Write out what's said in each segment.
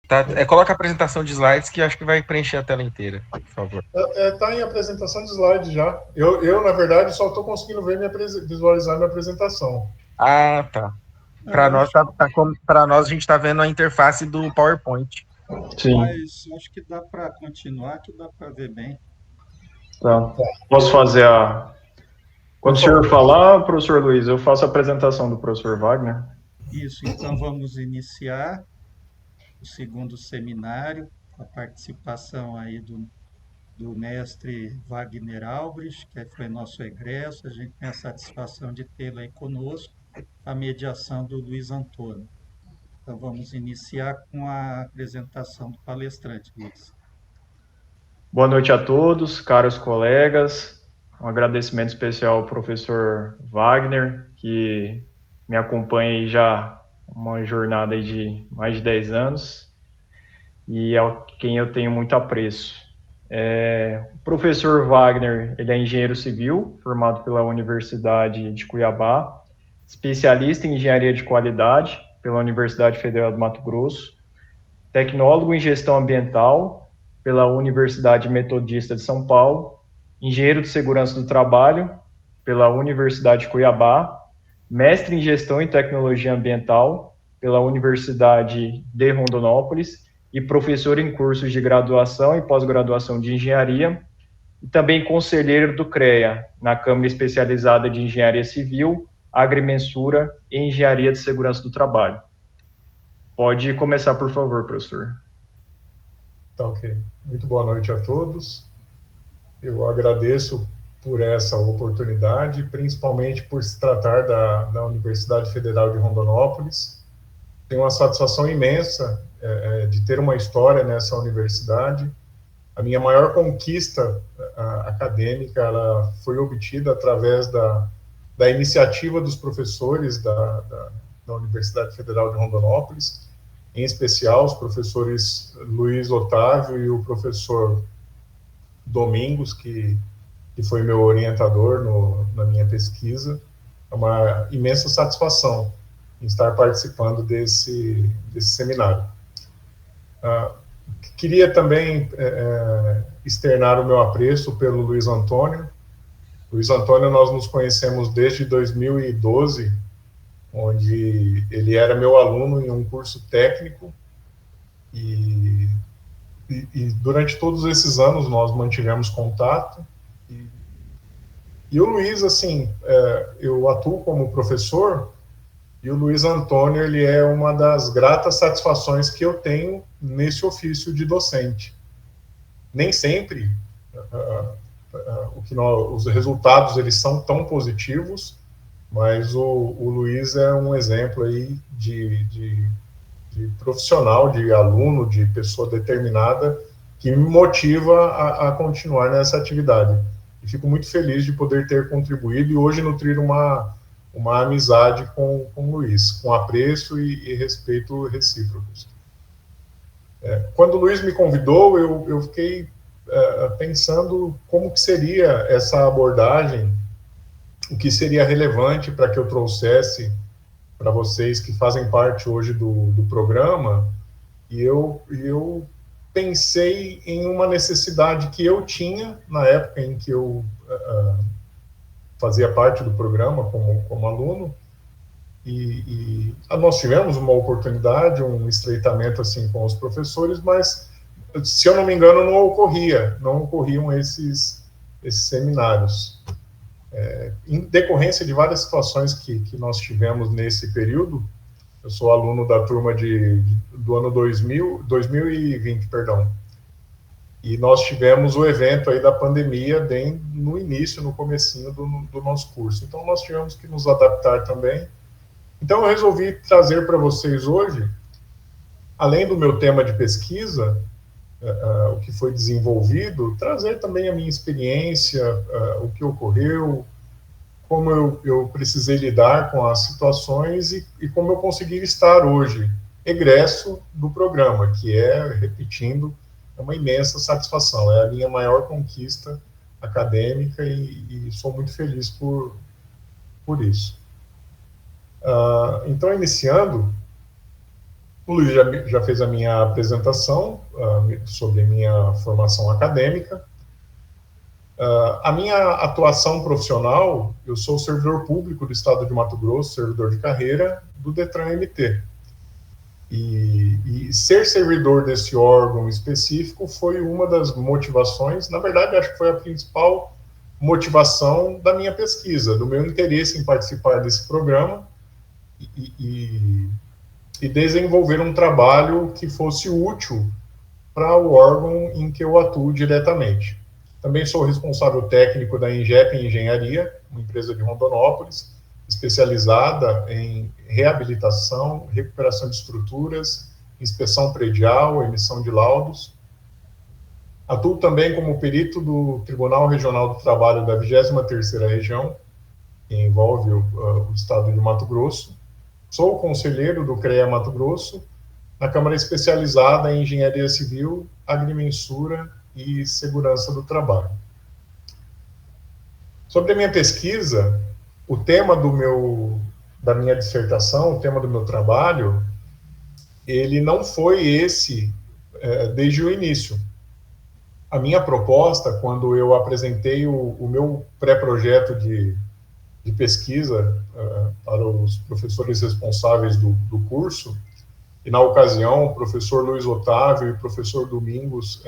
Tá, coloca a apresentação de slides que acho que vai preencher a tela inteira, por favor. Está em apresentação de slide já. Na verdade, só estou conseguindo ver visualizar minha apresentação. Ah, tá. Para nós, para nós a gente está vendo a interface do PowerPoint. Sim. Mas acho que dá para continuar, que dá para ver bem. Tá. Posso fazer a... Quando o senhor falar, professor Luiz, eu faço a apresentação do professor Wagner. Isso, então vamos iniciar o segundo seminário, com a participação aí do mestre Wagner Albrecht, que foi nosso egresso. A gente tem a satisfação de tê-lo aí conosco, a mediação do Luiz Antônio. Então vamos iniciar com a apresentação do palestrante, Luiz. Boa noite a todos, caros colegas. Um agradecimento especial ao professor Wagner, que me acompanha aí já uma jornada aí de mais de 10 anos e é quem eu tenho muito apreço. O professor Wagner, ele é engenheiro civil, formado pela Universidade de Cuiabá, especialista em engenharia de qualidade pela Universidade Federal do Mato Grosso, tecnólogo em gestão ambiental pela Universidade Metodista de São Paulo, engenheiro de segurança do trabalho pela Universidade de Cuiabá, mestre em gestão e tecnologia ambiental pela Universidade de Rondonópolis e professor em cursos de graduação e pós-graduação de engenharia, e também conselheiro do CREA, na Câmara Especializada de Engenharia Civil, Agrimensura e Engenharia de Segurança do Trabalho. Pode começar, por favor, professor. Tá, ok. Muito boa noite a todos. Eu agradeço por essa oportunidade, principalmente por se tratar da Universidade Federal de Rondonópolis. Tenho uma satisfação imensa de ter uma história nessa universidade. A minha maior conquista acadêmica ela foi obtida através da iniciativa dos professores da Universidade Federal de Rondonópolis, em especial os professores Luiz Otávio e o professor Domingos, que foi meu orientador na minha pesquisa. É uma imensa satisfação em estar participando desse seminário. Queria também externar o meu apreço pelo Luiz Antônio. Luiz Antônio, nós nos conhecemos desde 2012, onde ele era meu aluno em um curso técnico, e durante todos esses anos nós mantivemos contato. E o Luiz, assim, eu atuo como professor, e o Luiz Antônio, ele é uma das gratas satisfações que eu tenho nesse ofício de docente. Nem sempre os resultados eles são tão positivos, mas o Luiz é um exemplo aí de profissional, de aluno, de pessoa determinada, que me motiva a continuar nessa atividade. E fico muito feliz de poder ter contribuído e hoje nutrir uma amizade com o Luiz, com apreço e respeito recíprocos. Quando o Luiz me convidou, eu fiquei pensando como que seria essa abordagem, o que seria relevante para que eu trouxesse para vocês que fazem parte hoje do programa, e eu pensei em uma necessidade que eu tinha na época em que eu fazia parte do programa como aluno, e nós tivemos uma oportunidade, um estreitamento assim com os professores, mas, se eu não me engano, não ocorriam esses seminários. Em decorrência de várias situações que nós tivemos nesse período, eu sou aluno da turma do ano 2020, perdão, e nós tivemos o evento aí da pandemia bem no início, no comecinho do nosso curso. Então, nós tivemos que nos adaptar também. Então, eu resolvi trazer para vocês hoje, além do meu tema de pesquisa, o que foi desenvolvido, trazer também a minha experiência, o que ocorreu, como eu precisei lidar com as situações e como eu consegui estar hoje, egresso do programa, que repetindo, é uma imensa satisfação, é a minha maior conquista acadêmica e sou muito feliz por isso. Então, iniciando, O Luiz já fez a minha apresentação sobre minha formação acadêmica. A minha atuação profissional, eu sou servidor público do Estado de Mato Grosso, servidor de carreira do DETRAN-MT. E ser servidor desse órgão específico foi uma das motivações, na verdade, acho que foi a principal motivação da minha pesquisa, do meu interesse em participar desse programa e desenvolver um trabalho que fosse útil para o órgão em que eu atuo diretamente. Também sou responsável técnico da Ingep Engenharia, uma empresa de Rondonópolis, especializada em reabilitação, recuperação de estruturas, inspeção predial, emissão de laudos. Atuo também como perito do Tribunal Regional do Trabalho da 23ª Região, que envolve o estado de Mato Grosso. Sou conselheiro do CREA Mato Grosso, na Câmara Especializada em Engenharia Civil, Agrimensura e Segurança do Trabalho. Sobre a minha pesquisa, o tema da minha dissertação, o tema do meu trabalho, ele não foi esse desde o início. A minha proposta, quando eu apresentei o meu pré-projeto de pesquisa para os professores responsáveis do curso, e na ocasião o professor Luiz Otávio e o professor Domingos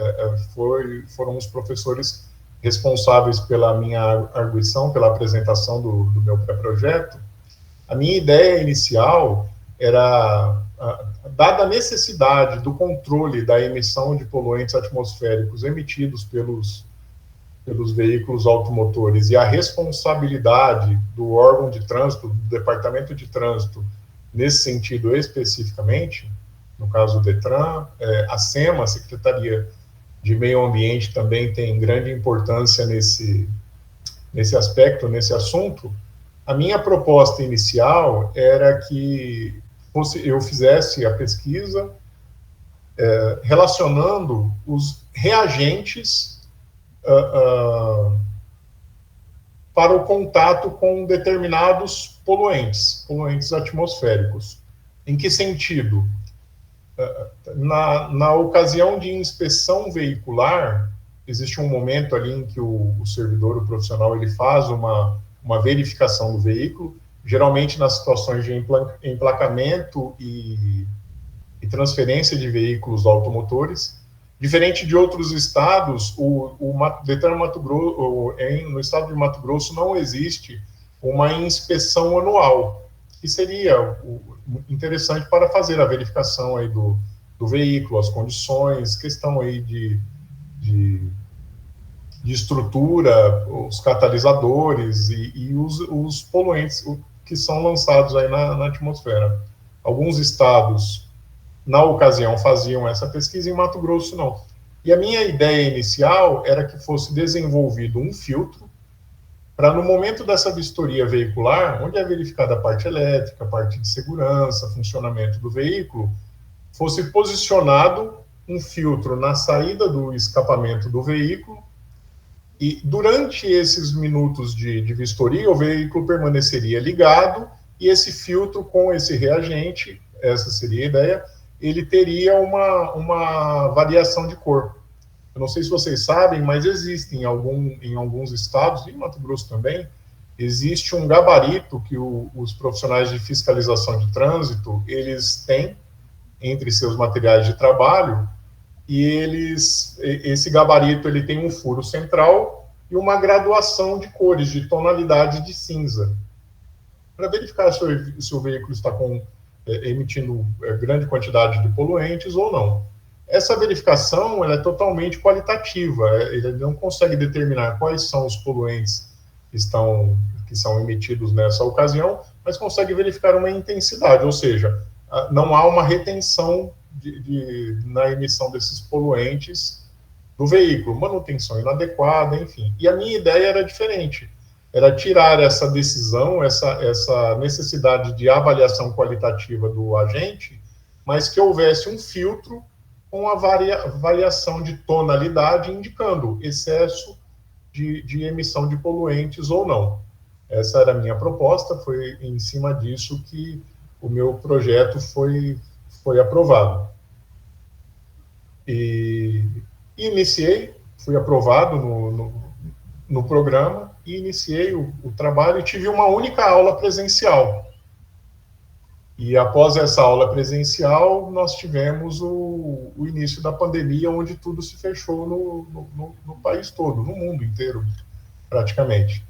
foram os professores responsáveis pela minha arguição, pela apresentação do meu pré-projeto. A minha ideia inicial era, dada a necessidade do controle da emissão de poluentes atmosféricos emitidos pelos veículos automotores e a responsabilidade do órgão de trânsito, do Departamento de Trânsito, nesse sentido especificamente, no caso do DETRAN, a SEMA, a Secretaria de Meio Ambiente, também tem grande importância nesse aspecto, nesse assunto. A minha proposta inicial era que eu fizesse a pesquisa relacionando os reagentes para o contato com determinados poluentes atmosféricos. Em que sentido? Na ocasião de inspeção veicular, existe um momento ali em que o servidor, o profissional, ele faz uma verificação do veículo, geralmente nas situações de emplacamento e transferência de veículos automotores. Diferente de outros estados, o DETRAN Mato Grosso, no estado de Mato Grosso não existe uma inspeção anual, que seria interessante para fazer a verificação aí do veículo, as condições, questão aí de estrutura, os catalisadores e os poluentes que são lançados aí na atmosfera. Alguns estados, na ocasião, faziam essa pesquisa, em Mato Grosso não. E a minha ideia inicial era que fosse desenvolvido um filtro para, no momento dessa vistoria veicular, onde é verificada a parte elétrica, a parte de segurança, funcionamento do veículo, fosse posicionado um filtro na saída do escapamento do veículo, e durante esses minutos de vistoria, o veículo permaneceria ligado, e esse filtro com esse reagente, essa seria a ideia, ele teria uma variação de cor. Eu não sei se vocês sabem, mas existe em alguns estados, e em Mato Grosso também, existe um gabarito que os profissionais de fiscalização de trânsito, eles têm entre seus materiais de trabalho, e esse gabarito ele tem um furo central e uma graduação de cores, de tonalidade de cinza, para verificar se o veículo está emitindo grande quantidade de poluentes ou não. Essa verificação ela é totalmente qualitativa, ele não consegue determinar quais são os poluentes que são emitidos nessa ocasião, mas consegue verificar uma intensidade, ou seja, não há uma retenção na emissão desses poluentes do veículo, manutenção inadequada, enfim. E a minha ideia era diferente, era tirar essa decisão, essa necessidade de avaliação qualitativa do agente, mas que houvesse um filtro com a variação de tonalidade indicando excesso de emissão de poluentes ou não. Essa era a minha proposta, foi em cima disso que o meu projeto foi foi aprovado. E fui aprovado no programa e iniciei o trabalho e tive uma única aula presencial. E após essa aula presencial, nós tivemos o início da pandemia, onde tudo se fechou no país todo, no mundo inteiro, praticamente.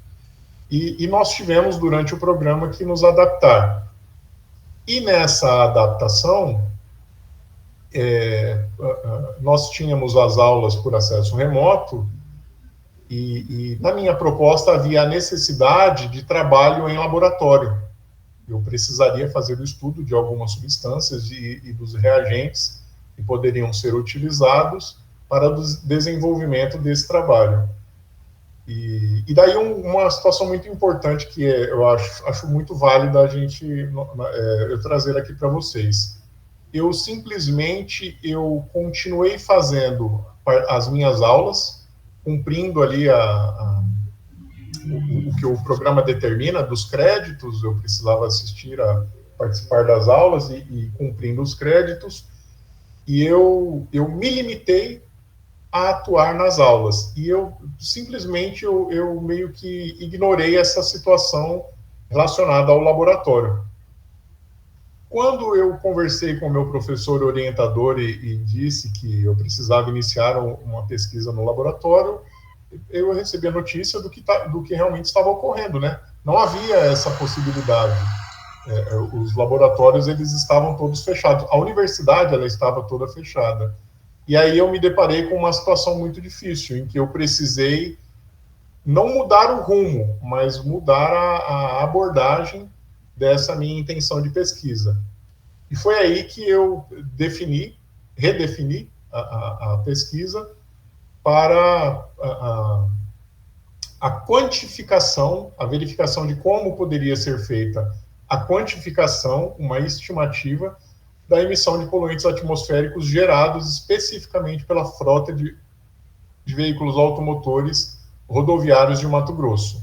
E nós tivemos, durante o programa, que nos adaptar. E nessa adaptação, nós tínhamos as aulas por acesso remoto, e na minha proposta havia a necessidade de trabalho em laboratório. Eu precisaria fazer o estudo de algumas substâncias e dos reagentes que poderiam ser utilizados para o desenvolvimento desse trabalho. E daí uma situação muito importante que eu acho muito válida eu trazer aqui para vocês. Eu continuei fazendo as minhas aulas, cumprindo ali o que o programa determina dos créditos. Eu precisava participar das aulas e cumprindo os créditos, e eu me limitei a atuar nas aulas, e eu meio que ignorei essa situação relacionada ao laboratório. Quando eu conversei com o meu professor orientador e disse que eu precisava iniciar uma pesquisa no laboratório, eu recebi a notícia do que realmente estava ocorrendo, né? Não havia essa possibilidade. Os laboratórios, eles estavam todos fechados. A universidade, ela estava toda fechada. E aí eu me deparei com uma situação muito difícil, em que eu precisei não mudar o rumo, mas mudar a abordagem dessa minha intenção de pesquisa. E foi aí que eu redefini a pesquisa para a quantificação, a verificação de como poderia ser feita a quantificação, uma estimativa da emissão de poluentes atmosféricos gerados especificamente pela frota de veículos automotores rodoviários de Mato Grosso.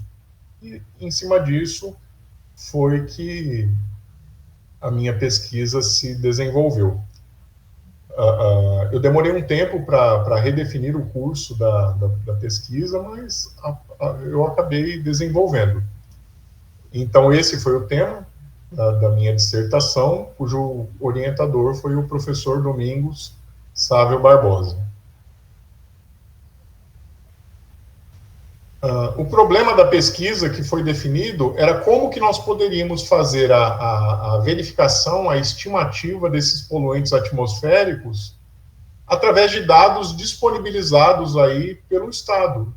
E, em cima disso, foi que a minha pesquisa se desenvolveu. Eu demorei um tempo para redefinir o curso da pesquisa, mas eu acabei desenvolvendo. Então, esse foi o tema da minha dissertação, cujo orientador foi o professor Domingos Sávio Barbosa. O problema da pesquisa que foi definido era como que nós poderíamos fazer a verificação, a estimativa desses poluentes atmosféricos através de dados disponibilizados aí pelo Estado.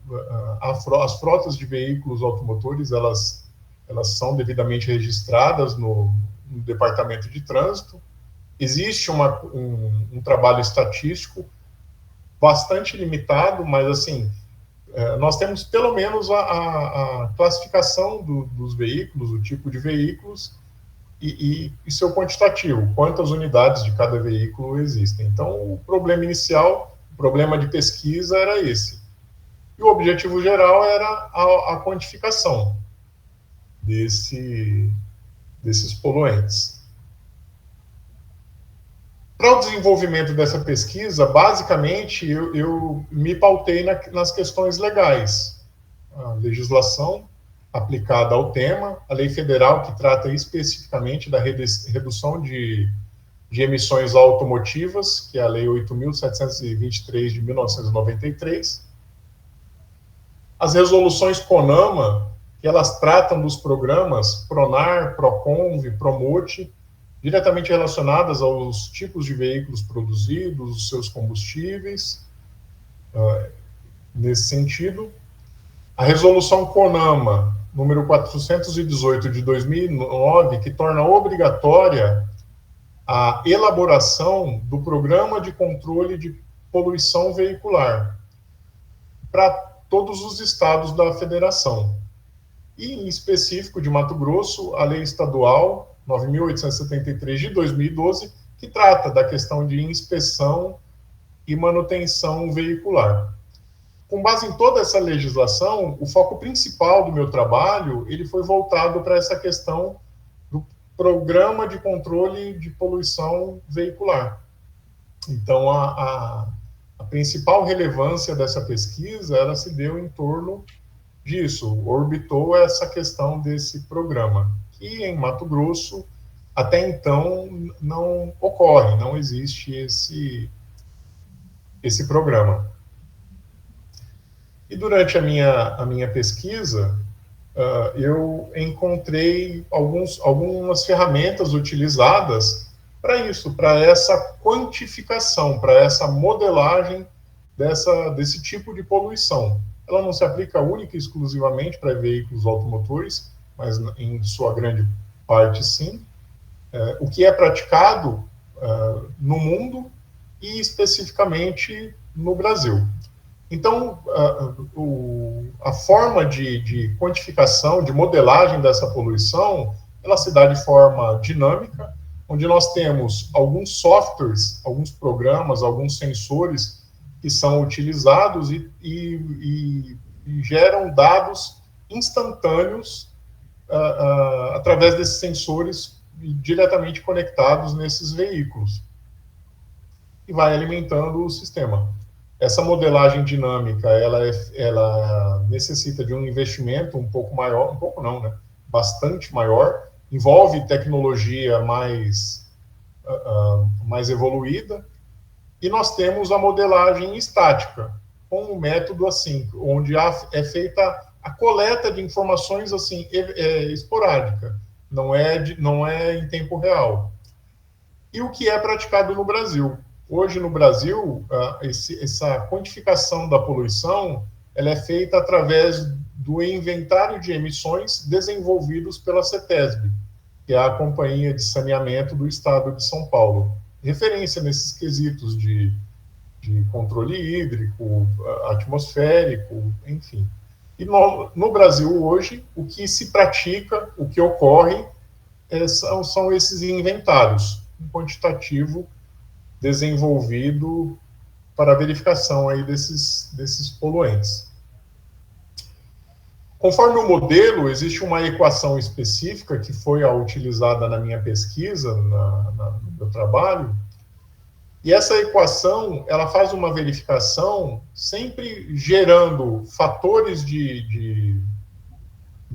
As frotas de veículos automotores, elas são devidamente registradas no Departamento de Trânsito. Existe um trabalho estatístico bastante limitado, mas assim, nós temos pelo menos a classificação dos veículos, o tipo de veículos e seu quantitativo, quantas unidades de cada veículo existem. Então, o problema inicial, o problema de pesquisa era esse. E o objetivo geral era a quantificação desses poluentes. Para o desenvolvimento dessa pesquisa, basicamente, eu me pautei nas questões legais. A legislação aplicada ao tema, a lei federal que trata especificamente da redução de emissões automotivas, que é a lei 8.723 de 1993, as resoluções CONAMA, que elas tratam dos programas PRONAR, PROCONV, PROMOTE, diretamente relacionadas aos tipos de veículos produzidos, os seus combustíveis, nesse sentido. A resolução CONAMA, número 418 de 2009, que torna obrigatória a elaboração do Programa de Controle de Poluição Veicular para todos os estados da federação. E, em específico, de Mato Grosso, a Lei Estadual 9.873 de 2012, que trata da questão de inspeção e manutenção veicular. Com base em toda essa legislação, o foco principal do meu trabalho ele foi voltado para essa questão programa de controle de poluição veicular. Então, a principal relevância dessa pesquisa, ela se deu em torno disso, orbitou essa questão desse programa, que em Mato Grosso, até então, não ocorre, não existe esse programa. E durante a minha pesquisa, eu encontrei algumas ferramentas utilizadas para isso, para essa quantificação, para essa modelagem desse tipo de poluição. Ela não se aplica única e exclusivamente para veículos automotores, mas em sua grande parte sim. O que é praticado no mundo e especificamente no Brasil. Então, a forma de quantificação, de modelagem dessa poluição, ela se dá de forma dinâmica, onde nós temos alguns softwares, alguns programas, alguns sensores que são utilizados e geram dados instantâneos através desses sensores diretamente conectados nesses veículos. E vai alimentando o sistema. Essa modelagem dinâmica, ela necessita de um investimento um pouco maior, um pouco não, né? Bastante maior, envolve tecnologia mais evoluída, e nós temos a modelagem estática, com um método assim, onde é feita a coleta de informações assim, esporádica, não é em tempo real. E o que é praticado no Brasil? Hoje, no Brasil, essa quantificação da poluição ela é feita através do inventário de emissões desenvolvidos pela CETESB, que é a Companhia de Saneamento do Estado de São Paulo. Referência nesses quesitos de controle hídrico, atmosférico, enfim. E no Brasil, hoje, o que se pratica, o que ocorre, são esses inventários, um quantitativo desenvolvido para a verificação aí desses poluentes. Conforme o modelo, existe uma equação específica que foi a utilizada na minha pesquisa, no meu trabalho, e essa equação, ela faz uma verificação sempre gerando fatores de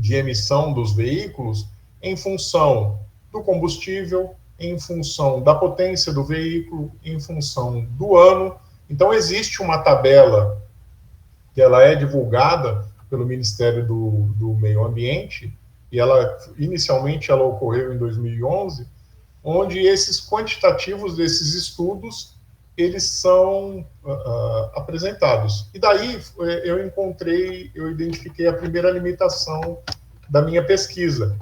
emissão dos veículos em função do combustível, em função da potência do veículo, em função do ano. Então, existe uma tabela que ela é divulgada pelo Ministério do Meio Ambiente, e inicialmente ela ocorreu em 2011, onde esses quantitativos desses estudos, eles são apresentados. E daí eu identifiquei a primeira limitação da minha pesquisa.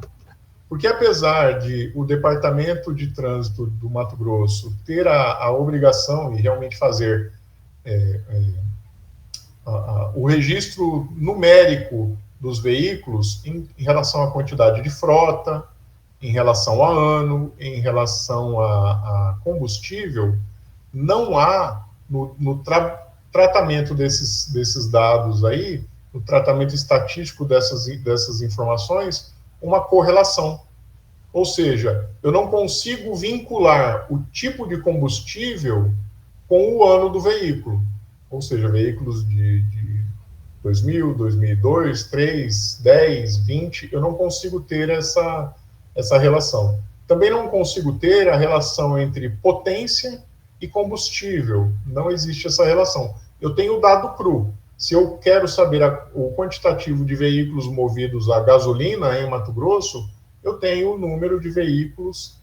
Porque apesar de o Departamento de Trânsito do Mato Grosso ter a obrigação de realmente fazer o registro numérico dos veículos em relação à quantidade de frota, em relação a ano, em relação a combustível, não há no tratamento desses dados aí, no tratamento estatístico dessas informações, uma correlação. Ou seja, eu não consigo vincular o tipo de combustível com o ano do veículo. Ou seja, veículos de 2000, 2002, 3, 10, 20, eu não consigo ter essa relação. Também não consigo ter a relação entre potência e combustível. Não existe essa relação. Eu tenho o dado cru. Se eu quero saber o quantitativo de veículos movidos a gasolina em Mato Grosso, eu tenho o número de veículos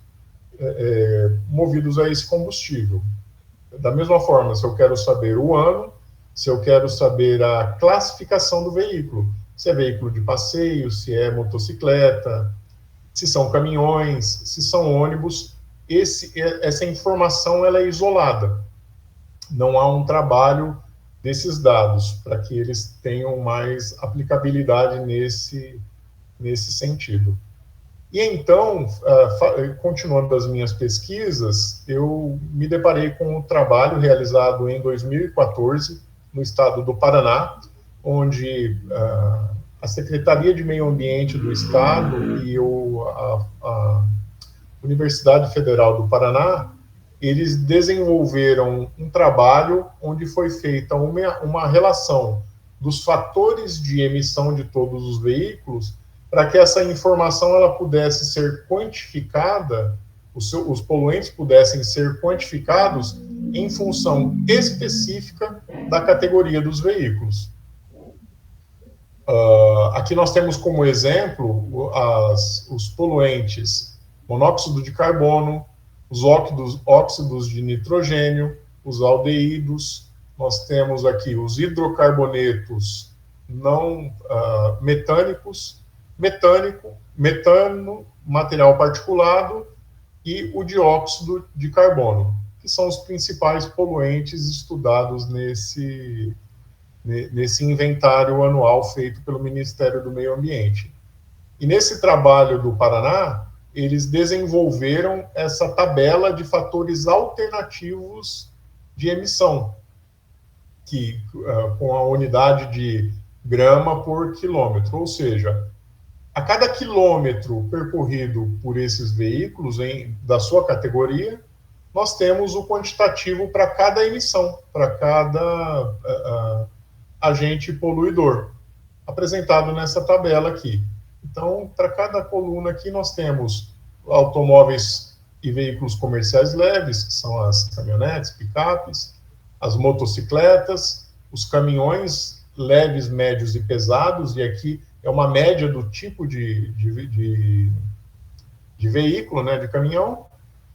movidos a esse combustível. Da mesma forma, se eu quero saber o ano, se eu quero saber a classificação do veículo, se é veículo de passeio, se é motocicleta, se são caminhões, se são ônibus, essa informação ela é isolada. Não há um trabalho desses dados para que eles tenham mais aplicabilidade nesse sentido. E então, continuando as minhas pesquisas, eu me deparei com um trabalho realizado em 2014, no estado do Paraná, onde a Secretaria de Meio Ambiente do Estado e Universidade Federal do Paraná, eles desenvolveram um trabalho onde foi feita uma relação dos fatores de emissão de todos os veículos para que essa informação ela pudesse ser quantificada, os poluentes pudessem ser quantificados em função específica da categoria dos veículos. Aqui nós temos como exemplo os poluentes monóxido de carbono, os óxidos de nitrogênio, os aldeídos, nós temos aqui os hidrocarbonetos não metânicos, metano, material particulado e o dióxido de carbono, que são os principais poluentes estudados nesse inventário anual feito pelo Ministério do Meio Ambiente. E nesse trabalho do Paraná, eles desenvolveram essa tabela de fatores alternativos de emissão, que, com a unidade de grama por quilômetro, ou seja, a cada quilômetro percorrido por esses veículos da sua categoria, nós temos o quantitativo para cada emissão, para cada agente poluidor, apresentado nessa tabela aqui. Então, para cada coluna aqui, nós temos automóveis e veículos comerciais leves, que são as caminhonetes, picapes, as motocicletas, os caminhões leves, médios e pesados, e aqui é uma média do tipo de veículo, né, de caminhão,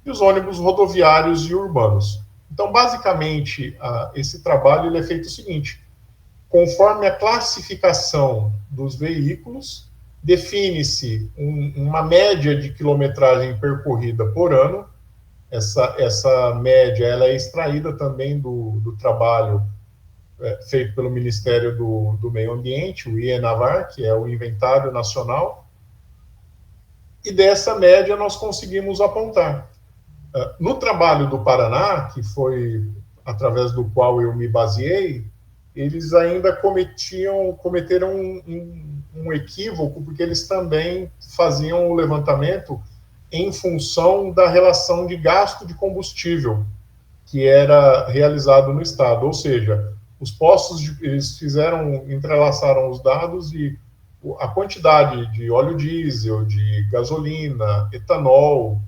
e os ônibus rodoviários e urbanos. Então, basicamente, esse trabalho ele é feito o seguinte: conforme a classificação dos veículos, define-se uma média de quilometragem percorrida por ano. Essa média ela é extraída também do trabalho feito pelo Ministério do Meio Ambiente, o IENAVAR, que é o Inventário Nacional, e dessa média nós conseguimos apontar. No trabalho do Paraná, que foi através do qual eu me baseei, eles ainda cometeram um equívoco, porque eles também faziam o levantamento em função da relação de gasto de combustível que era realizado no estado, ou seja, os postos, eles entrelaçaram os dados e a quantidade de óleo diesel, de gasolina, etanol,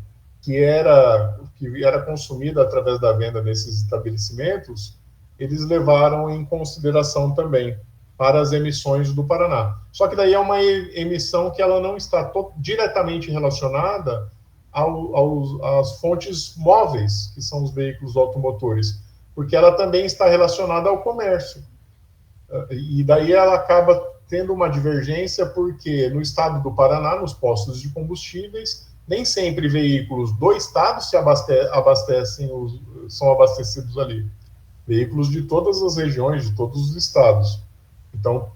que era consumida através da venda nesses estabelecimentos, eles levaram em consideração também para as emissões do Paraná. Só que daí é uma emissão que ela não está diretamente relacionada às fontes móveis, que são os veículos automotores, porque ela também está relacionada ao comércio. E daí ela acaba tendo uma divergência, porque no estado do Paraná, nos postos de combustíveis, nem sempre veículos do estado são abastecidos ali. Veículos de todas as regiões, de todos os estados. Então,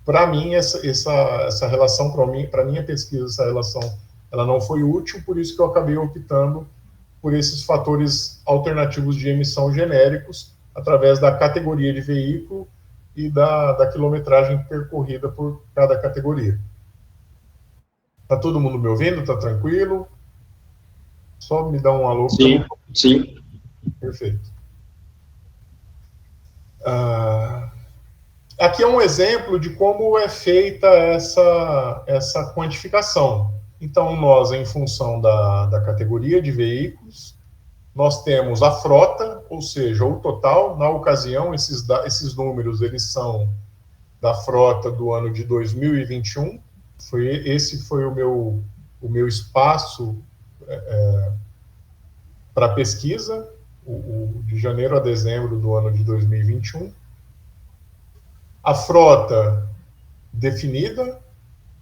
para mim, essa relação, para minha pesquisa, essa relação, ela não foi útil, por isso que eu acabei optando por esses fatores alternativos de emissão genéricos, através da categoria de veículo e da quilometragem percorrida por cada categoria. Está todo mundo me ouvindo? Está tranquilo? Só me dá um alô. Sim, sim. Perfeito. Aqui é um exemplo de como é feita essa quantificação. Então, nós, em função da categoria de veículos, nós temos a frota, ou seja, o total. Na ocasião, esses números eles são da frota do ano de 2021. Esse foi o meu espaço para pesquisa, de janeiro a dezembro do ano de 2021. A frota definida,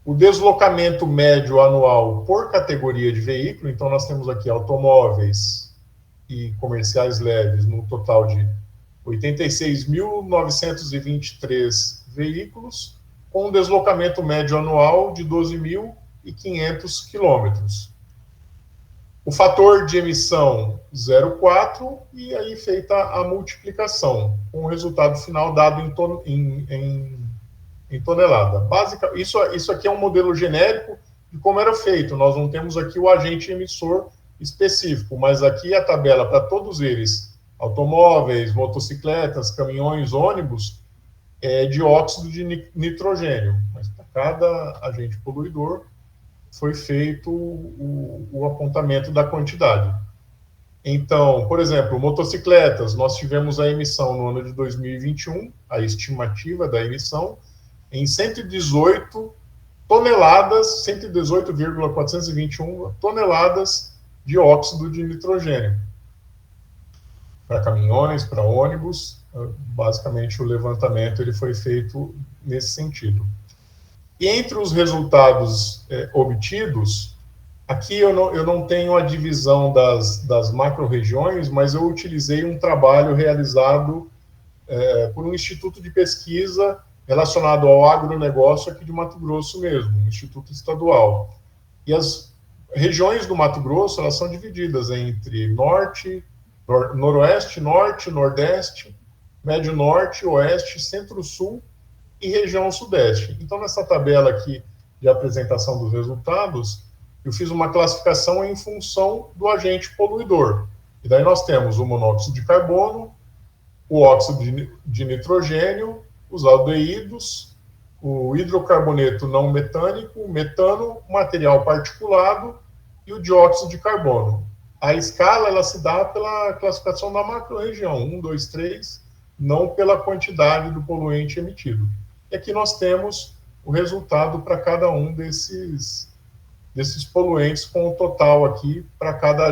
o deslocamento médio anual por categoria de veículo. Então, nós temos aqui automóveis e comerciais leves, no total de 86.923 veículos, com um deslocamento médio anual de 12.500 quilômetros. O fator de emissão 0,4, e aí feita a multiplicação, com o resultado final dado em tonelada. Isso aqui é um modelo genérico de como era feito. Nós não temos aqui o agente emissor específico, mas aqui a tabela para todos eles, automóveis, motocicletas, caminhões, ônibus, é dióxido de nitrogênio. Mas para cada agente poluidor foi feito o apontamento da quantidade. Então, por exemplo, motocicletas, nós tivemos a emissão no ano de 2021, a estimativa da emissão, em 118 toneladas, 118,421 toneladas de óxido de nitrogênio. Para caminhões, para ônibus, basicamente o levantamento ele foi feito nesse sentido. E entre os resultados obtidos, aqui eu não tenho a divisão das macro-regiões, mas eu utilizei um trabalho realizado por um instituto de pesquisa relacionado ao agronegócio aqui de Mato Grosso mesmo, um instituto estadual. E as regiões do Mato Grosso, elas são divididas entre norte, noroeste, norte, nordeste, médio norte, oeste, centro-sul e região sudeste. Então, nessa tabela aqui de apresentação dos resultados, eu fiz uma classificação em função do agente poluidor. E daí nós temos o monóxido de carbono, o óxido de nitrogênio, os aldeídos, o hidrocarboneto não metânico, o metano, o material particulado e o dióxido de carbono. A escala ela se dá pela classificação da macro-região, 1, 2, 3, não pela quantidade do poluente emitido. E aqui nós temos o resultado para cada um desses poluentes, com o total aqui para cada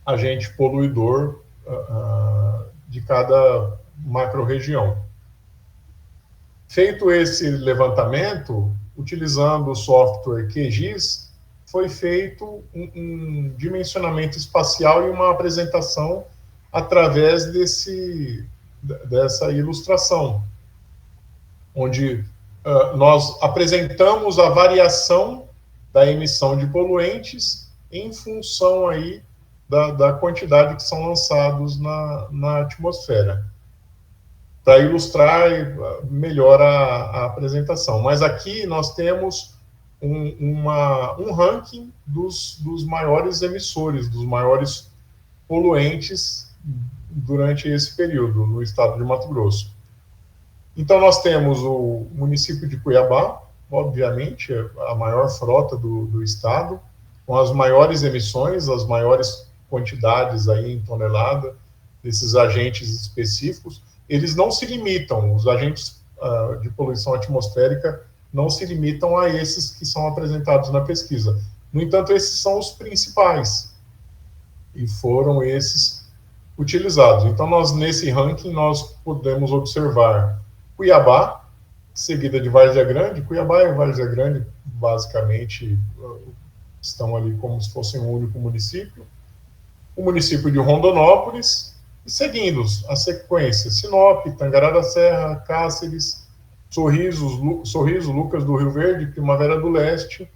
agente poluidor de cada macro-região. Feito esse levantamento, utilizando o software QGIS, foi feito um dimensionamento espacial e uma apresentação através dessa ilustração, onde nós apresentamos a variação da emissão de poluentes em função aí da quantidade que são lançados na atmosfera, para ilustrar melhor a apresentação. Mas aqui nós temos um ranking dos maiores emissores, dos maiores poluentes durante esse período no estado de Mato Grosso. Então, nós temos o município de Cuiabá, obviamente, a maior frota do estado, com as maiores emissões, as maiores quantidades aí em tonelada desses agentes específicos. Eles não se limitam, os agentes de poluição atmosférica não se limitam a esses que são apresentados na pesquisa. No entanto, esses são os principais, e foram esses utilizados. Então, nesse ranking, nós podemos observar Cuiabá, seguida de Várzea Grande. Cuiabá e Várzea Grande, basicamente, estão ali como se fossem um único município. O município de Rondonópolis, e seguindo a sequência, Sinop, Tangará da Serra, Cáceres, Sorriso, Lucas do Rio Verde, Primavera do Leste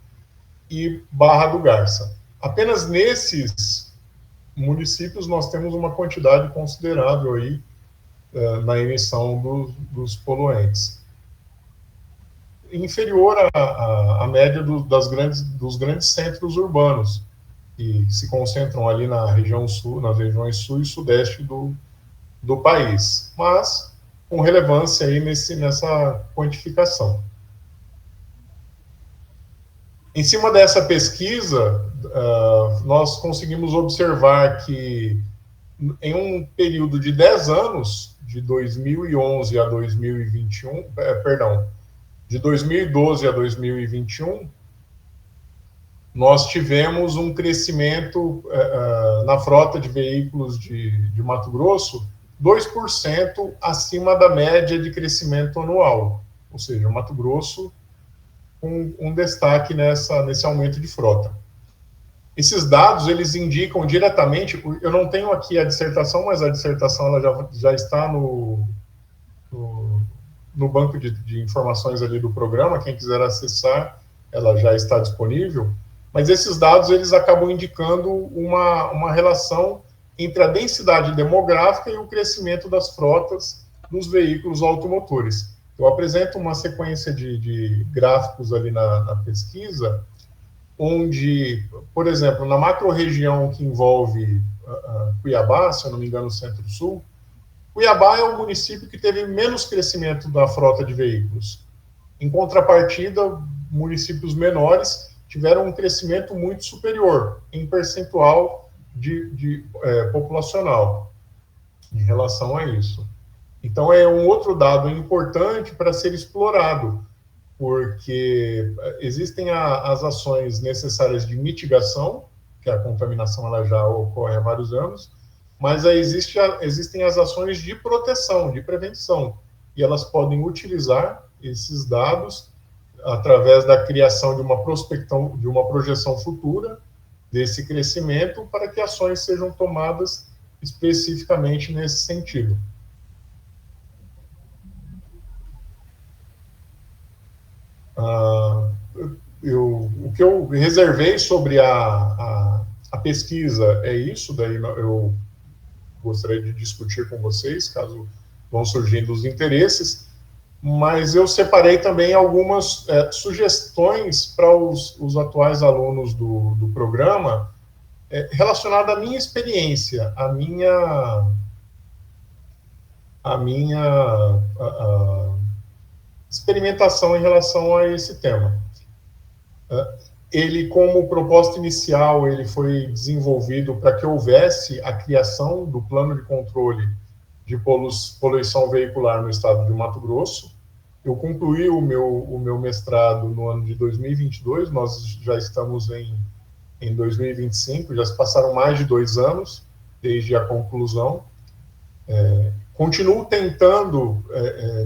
e Barra do Garça. Apenas nesses municípios nós temos uma quantidade considerável aí na emissão dos poluentes. Inferior à média dos grandes centros urbanos, que se concentram ali na região sul, nas regiões sul e sudeste do país, mas com relevância aí nessa quantificação. Em cima dessa pesquisa, nós conseguimos observar que em um período de 10 anos, de 2011 a 2021, de 2012 a 2021, nós tivemos um crescimento na frota de veículos de Mato Grosso 2% acima da média de crescimento anual. Ou seja, Mato Grosso com um destaque nesse aumento de frota. Esses dados, eles indicam diretamente, eu não tenho aqui a dissertação, mas a dissertação ela já está no banco de informações ali do programa, quem quiser acessar, ela já está disponível, mas esses dados, eles acabam indicando uma relação entre a densidade demográfica e o crescimento das frotas dos veículos automotores. Eu apresento uma sequência de gráficos ali na pesquisa, onde, por exemplo, na macro-região que envolve Cuiabá, se eu não me engano, Centro-Sul, Cuiabá é o município que teve menos crescimento da frota de veículos. Em contrapartida, municípios menores tiveram um crescimento muito superior em percentual populacional em relação a isso. Então, é um outro dado importante para ser explorado, porque existem as ações necessárias de mitigação, que a contaminação ela já ocorre há vários anos, mas existem as ações de proteção, de prevenção, e elas podem utilizar esses dados através da criação de uma projeção futura desse crescimento para que ações sejam tomadas especificamente nesse sentido. O que eu reservei sobre a pesquisa é isso, daí eu gostaria de discutir com vocês, caso vão surgindo os interesses, mas eu separei também algumas sugestões para os atuais alunos do programa, relacionada à minha experiência, à minha experimentação em relação a esse tema. Ele, como proposta inicial, ele foi desenvolvido para que houvesse a criação do plano de controle de poluição veicular no estado de Mato Grosso. Eu concluí o meu mestrado no ano de 2022, nós já estamos em 2025, já se passaram mais de 2 anos desde a conclusão. Continuo tentando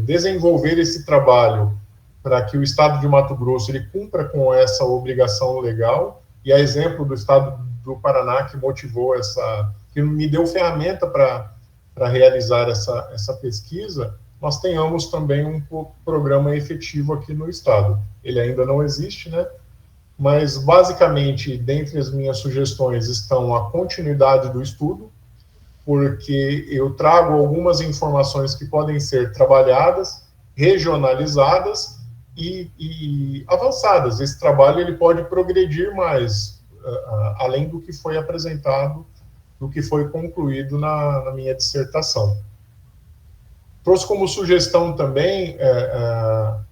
desenvolver esse trabalho para que o estado de Mato Grosso ele cumpra com essa obrigação legal, e a exemplo do estado do Paraná, que motivou que me deu ferramenta para realizar essa pesquisa, nós tenhamos também um programa efetivo aqui no estado. Ele ainda não existe, né? Mas, basicamente, dentre as minhas sugestões estão a continuidade do estudo, porque eu trago algumas informações que podem ser trabalhadas, regionalizadas e avançadas. Esse trabalho ele pode progredir mais, além do que foi apresentado, do que foi concluído na minha dissertação. Trouxe como sugestão também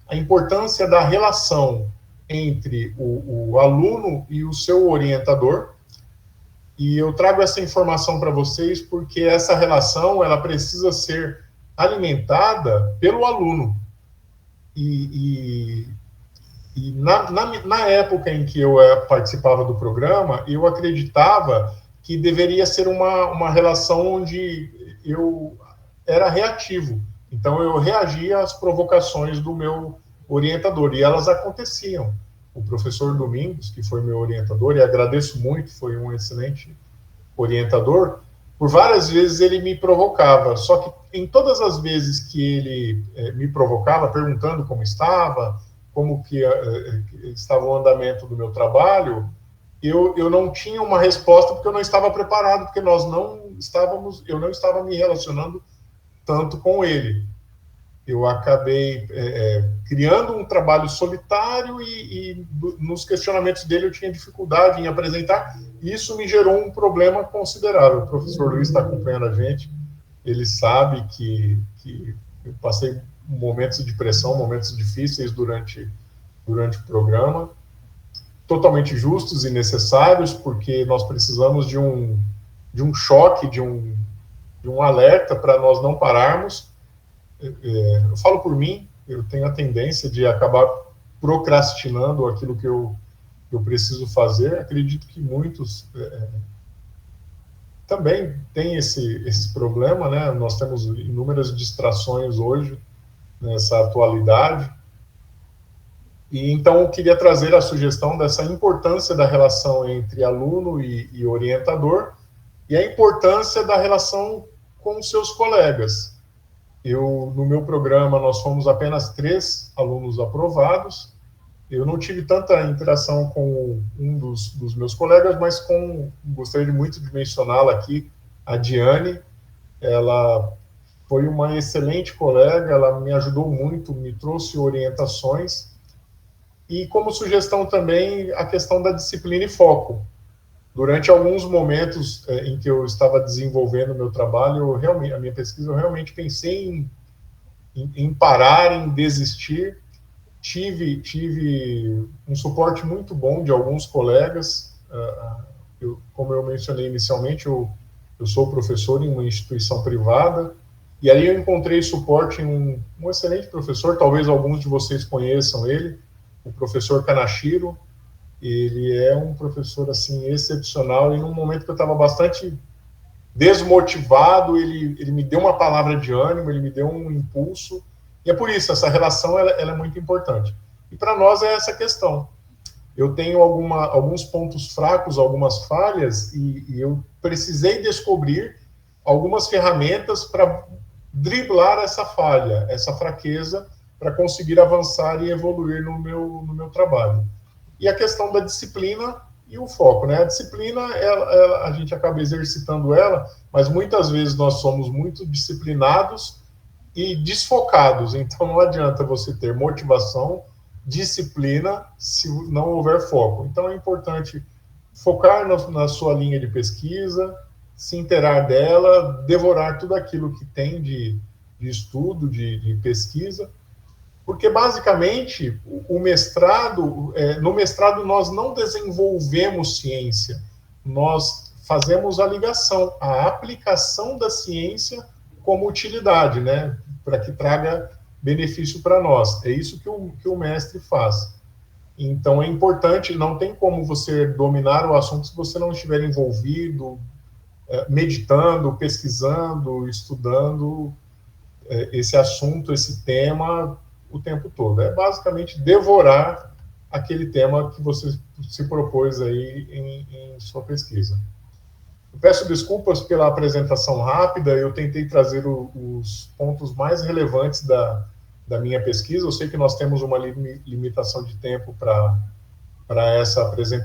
a importância da relação entre o aluno e o seu orientador, e eu trago essa informação para vocês porque essa relação ela precisa ser alimentada pelo aluno. E na época em que eu participava do programa, eu acreditava que deveria ser uma relação onde eu era reativo. Então, eu reagia às provocações do meu orientador, e elas aconteciam. O professor Domingos, que foi meu orientador, e agradeço muito, foi um excelente orientador, por várias vezes ele me provocava, só que em todas as vezes que ele me provocava, perguntando como estava, como que estava o andamento do meu trabalho, eu não tinha uma resposta porque eu não estava preparado, porque eu não estava me relacionando tanto com ele. Eu acabei criando um trabalho solitário e nos questionamentos dele eu tinha dificuldade em apresentar, e isso me gerou um problema considerável. O professor Luiz está acompanhando a gente, ele sabe que eu passei momentos de pressão, momentos difíceis durante o programa, totalmente justos e necessários, porque nós precisamos de um choque, de um alerta para nós não pararmos. Eu falo por mim, eu tenho a tendência de acabar procrastinando aquilo que eu preciso fazer. Acredito que muitos também têm esse problema, né? Nós temos inúmeras distrações hoje, nessa atualidade. E então eu queria trazer a sugestão dessa importância da relação entre aluno e orientador, e a importância da relação com os seus colegas. No meu programa, nós fomos apenas 3 alunos aprovados. Eu não tive tanta interação com um dos meus colegas, mas gostaria muito de mencioná-la aqui, a Diane. Ela foi uma excelente colega, ela me ajudou muito, me trouxe orientações, e como sugestão também a questão da disciplina e foco. Durante alguns momentos em que eu estava desenvolvendo o meu trabalho, a minha pesquisa, eu realmente pensei em parar, em desistir. Tive um suporte muito bom de alguns colegas. Como eu mencionei inicialmente, eu sou professor em uma instituição privada, e ali eu encontrei suporte em um excelente professor, talvez alguns de vocês conheçam ele, o professor Kanashiro. Ele é um professor assim excepcional, e num momento que eu estava bastante desmotivado, ele me deu uma palavra de ânimo, ele me deu um impulso, e é por isso, essa relação ela é muito importante. E para nós é essa questão. Eu tenho alguns pontos fracos, algumas falhas, e eu precisei descobrir algumas ferramentas para driblar essa falha, essa fraqueza, para conseguir avançar e evoluir no meu trabalho. E a questão da disciplina e o foco, né? A disciplina, a gente acaba exercitando ela, mas muitas vezes nós somos muito disciplinados e desfocados. Então não adianta você ter motivação, disciplina, se não houver foco. Então é importante focar na sua linha de pesquisa, se inteirar dela, devorar tudo aquilo que tem de estudo, de pesquisa, porque basicamente no mestrado nós não desenvolvemos ciência, nós fazemos a ligação, a aplicação da ciência como utilidade, né, para que traga benefício para nós. É isso que o mestre faz. Então é importante, não tem como você dominar o assunto se você não estiver envolvido, meditando, pesquisando, estudando esse assunto, esse tema o tempo todo. É basicamente devorar aquele tema que você se propôs aí em sua pesquisa. Eu peço desculpas pela apresentação rápida, eu tentei trazer os pontos mais relevantes da minha pesquisa. Eu sei que nós temos uma limitação de tempo para essa apresentação.